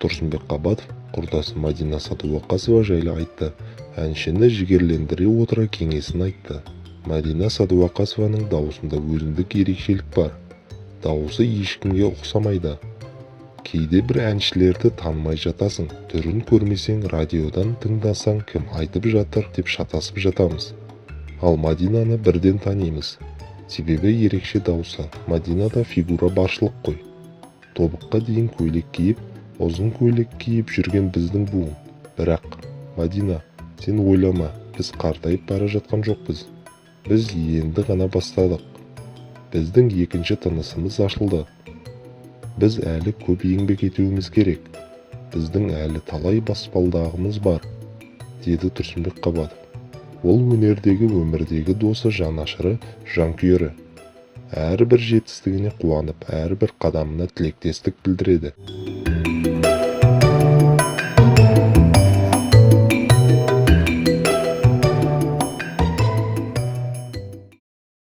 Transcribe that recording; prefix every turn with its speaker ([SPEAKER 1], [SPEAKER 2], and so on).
[SPEAKER 1] Тұрсынбек Қабатов құрдасы Мадина Садуақасова жайлы айтты. Әншіні жігерлендіре отыра кеңесін айтты. Мадина Садуақасованың дауысында өзіндік ерекшелік бар. Дауысы ешкімге ұқсамайды. Кейде бір әншілерді танымай жатасың, түрін көрмесең, радиодан тыңдасаң, кім айтып жатыр деп шатасып жатамыз. Ал Мадинаны бірден танимыз. Себебі ерекше дауысы. Мадинада фигура баршылық қой. Тобыққа дейін көйлек киіп, ұзын көйлек киіп жүрген біздің буын. Бірақ, Мадина, сен ойлама, біз қартайып бара жатқан жоқпыз. Біз енді ғана бастадық. Біздің екінші тынысымыз ашылды. Біз әлі көп еңбек етуіміз керек. Біздің әлі талай баспалдағымыз бар, деді Тұрсынбек Қабатов. Ол өнердегі өмірдегі досы, жанашыры, жанкүйері. Әрбір жетістігіне қуанып, әрбір қадамына тілектестік білдіреді.